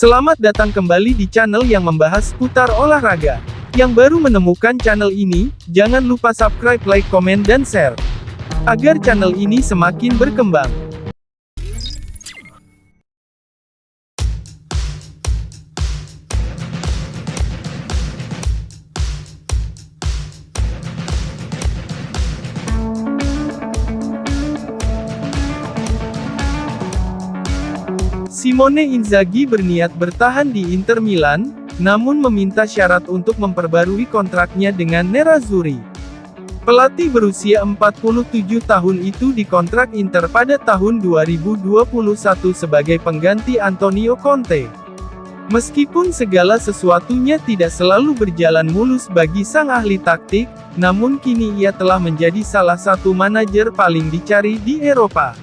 Selamat datang kembali di channel yang membahas seputar olahraga. Yang baru menemukan channel ini, jangan lupa subscribe, like, komen, dan share. Agar channel ini semakin berkembang. Simone Inzaghi berniat bertahan di Inter Milan, namun meminta syarat untuk memperbarui kontraknya dengan Nerazzurri. Pelatih berusia 47 tahun itu dikontrak Inter pada tahun 2021 sebagai pengganti Antonio Conte. Meskipun segala sesuatunya tidak selalu berjalan mulus bagi sang ahli taktik, namun kini ia telah menjadi salah satu manajer paling dicari di Eropa.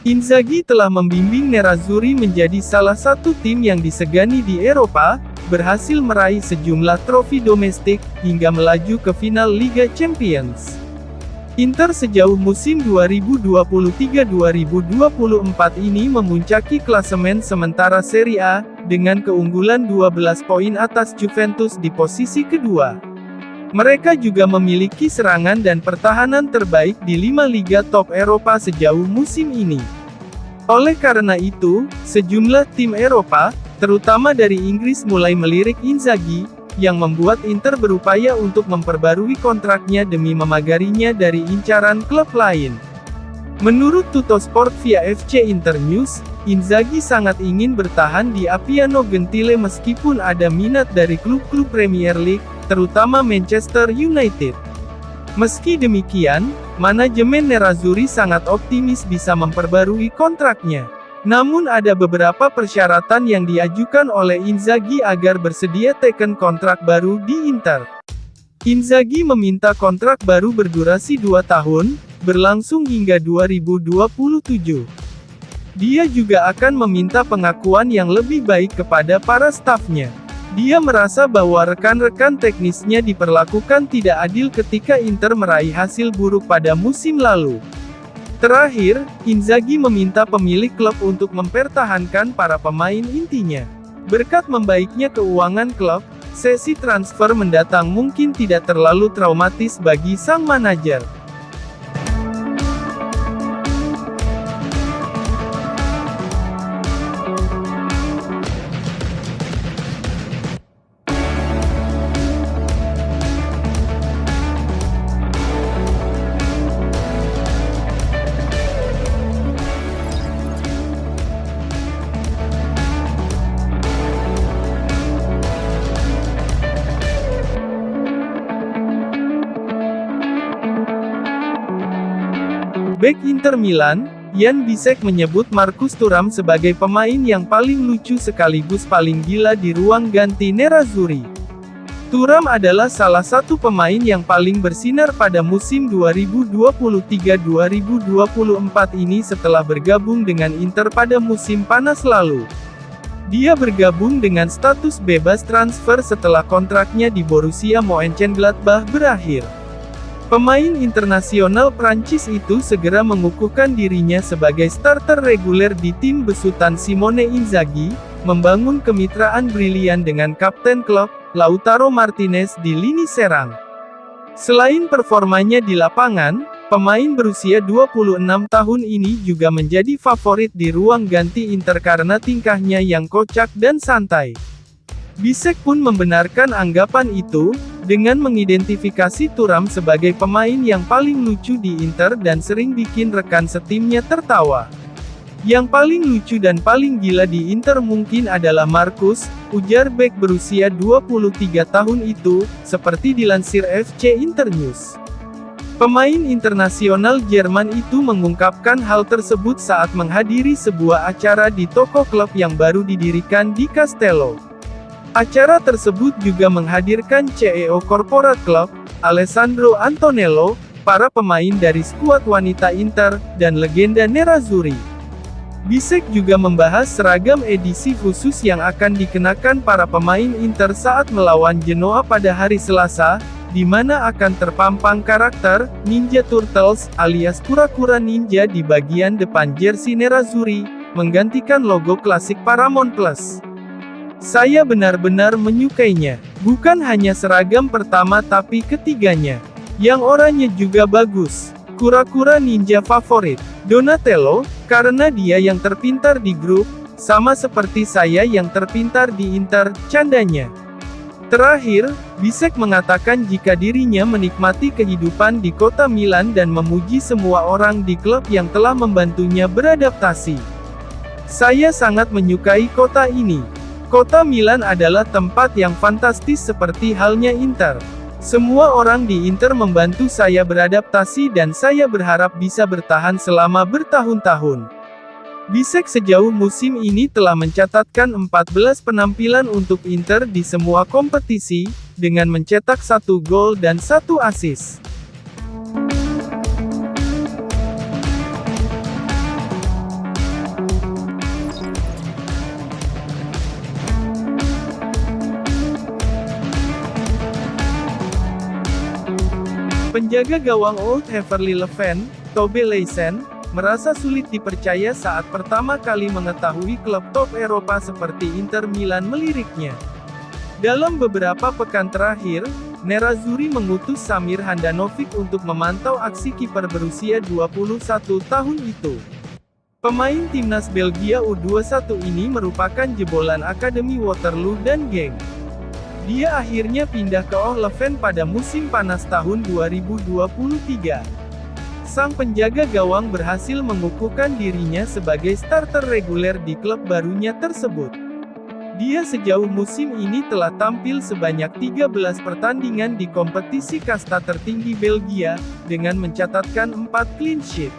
Inzaghi telah membimbing Nerazzurri menjadi salah satu tim yang disegani di Eropa, berhasil meraih sejumlah trofi domestik, hingga melaju ke final Liga Champions. Inter sejauh musim 2023-2024 ini memuncaki klasemen sementara Serie A, dengan keunggulan 12 poin atas Juventus di posisi kedua. Mereka juga memiliki serangan dan pertahanan terbaik di 5 liga top Eropa sejauh musim ini. Oleh karena itu, sejumlah tim Eropa, terutama dari Inggris mulai melirik Inzaghi, yang membuat Inter berupaya untuk memperbarui kontraknya demi memagarinya dari incaran klub lain. Menurut Tuttosport via FC Internews, Inzaghi sangat ingin bertahan di Appiano Gentile meskipun ada minat dari klub-klub Premier League, terutama Manchester United. Meski demikian, manajemen Nerazzurri sangat optimis bisa memperbarui kontraknya. Namun ada beberapa persyaratan yang diajukan oleh Inzaghi agar bersedia teken kontrak baru di Inter. Inzaghi meminta kontrak baru berdurasi 2 tahun, berlangsung hingga 2027. Dia juga akan meminta pengakuan yang lebih baik kepada para stafnya. Dia merasa bahwa rekan-rekan teknisnya diperlakukan tidak adil ketika Inter meraih hasil buruk pada musim lalu. Terakhir, Inzaghi meminta pemilik klub untuk mempertahankan para pemain intinya. Berkat membaiknya keuangan klub, sesi transfer mendatang mungkin tidak terlalu traumatis bagi sang manajer. Bek Inter Milan, Jan Bisek menyebut Marcus Thuram sebagai pemain yang paling lucu sekaligus paling gila di ruang ganti Nerazzurri. Thuram adalah salah satu pemain yang paling bersinar pada musim 2023-2024 ini setelah bergabung dengan Inter pada musim panas lalu. Dia bergabung dengan status bebas transfer setelah kontraknya di Borussia Mönchengladbach berakhir. Pemain internasional Prancis itu segera mengukuhkan dirinya sebagai starter reguler di tim besutan Simone Inzaghi, membangun kemitraan brilian dengan kapten klub, Lautaro Martinez di lini serang. Selain performanya di lapangan, pemain berusia 26 tahun ini juga menjadi favorit di ruang ganti Inter karena tingkahnya yang kocak dan santai. Bisek pun membenarkan anggapan itu, dengan mengidentifikasi Thuram sebagai pemain yang paling lucu di Inter dan sering bikin rekan setimnya tertawa. Yang paling lucu dan paling gila di Inter mungkin adalah Marcus, ujar bek berusia 23 tahun itu, seperti dilansir FC Internews. Pemain internasional Jerman itu mengungkapkan hal tersebut saat menghadiri sebuah acara di toko klub yang baru didirikan di Castello. Acara tersebut juga menghadirkan CEO Corporate Club, Alessandro Antonello, para pemain dari skuad wanita Inter, dan legenda Nerazzurri. Bisek juga membahas seragam edisi khusus yang akan dikenakan para pemain Inter saat melawan Genoa pada hari Selasa, di mana akan terpampang karakter Ninja Turtles alias kura-kura ninja di bagian depan jersey Nerazzurri, menggantikan logo klasik Paramount Plus. Saya benar-benar menyukainya. Bukan hanya seragam pertama tapi ketiganya. Yang oranye juga bagus. Kura-kura ninja favorit. Donatello, karena dia yang terpintar di grup, sama seperti saya yang terpintar di Inter, candanya. Terakhir, Bisek mengatakan jika dirinya menikmati kehidupan di kota Milan dan memuji semua orang di klub yang telah membantunya beradaptasi. Saya sangat menyukai kota ini. Kota Milan adalah tempat yang fantastis seperti halnya Inter. Semua orang di Inter membantu saya beradaptasi dan saya berharap bisa bertahan selama bertahun-tahun. Bisek sejauh musim ini telah mencatatkan 14 penampilan untuk Inter di semua kompetisi, dengan mencetak 1 gol dan 1 assist. Penjaga gawang Old Heverlee Leuven, Tobe Leijsen, merasa sulit dipercaya saat pertama kali mengetahui klub top Eropa seperti Inter Milan meliriknya. Dalam beberapa pekan terakhir, Nerazzurri mengutus Samir Handanovic untuk memantau aksi kiper berusia 21 tahun itu. Pemain timnas Belgia U21 ini merupakan jebolan Akademi Waterloo dan Genk. Dia akhirnya pindah ke OHL Leuven pada musim panas tahun 2023. Sang penjaga gawang berhasil mengukuhkan dirinya sebagai starter reguler di klub barunya tersebut. Dia sejauh musim ini telah tampil sebanyak 13 pertandingan di kompetisi kasta tertinggi Belgia, dengan mencatatkan 4 clean sheet.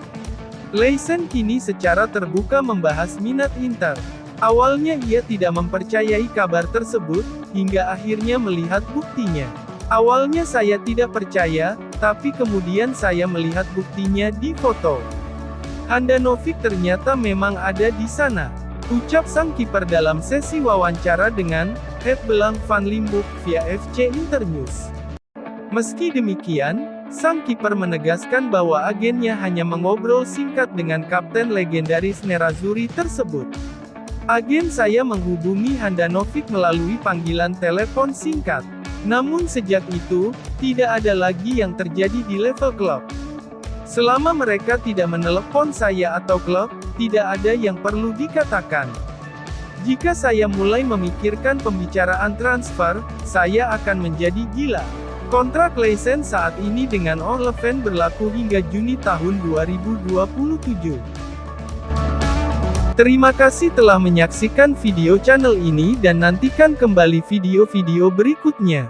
Leijsen kini secara terbuka membahas minat Inter. Awalnya ia tidak mempercayai kabar tersebut, hingga akhirnya melihat buktinya. Awalnya saya tidak percaya, tapi kemudian saya melihat buktinya di foto. Handanovic ternyata memang ada di sana, ucap sang kiper dalam sesi wawancara dengan Het Belang van Limburg via FC Internews. Meski demikian, sang kiper menegaskan bahwa agennya hanya mengobrol singkat dengan kapten legendaris Nerazzurri tersebut. Agen saya menghubungi Handanovic melalui panggilan telepon singkat. Namun sejak itu, tidak ada lagi yang terjadi di level klub. Selama mereka tidak menelepon saya atau klub, tidak ada yang perlu dikatakan. Jika saya mulai memikirkan pembicaraan transfer, saya akan menjadi gila. Kontrak Leijsen saat ini dengan OHL Leuven berlaku hingga Juni tahun 2027. Terima kasih telah menyaksikan video channel ini dan nantikan kembali video-video berikutnya.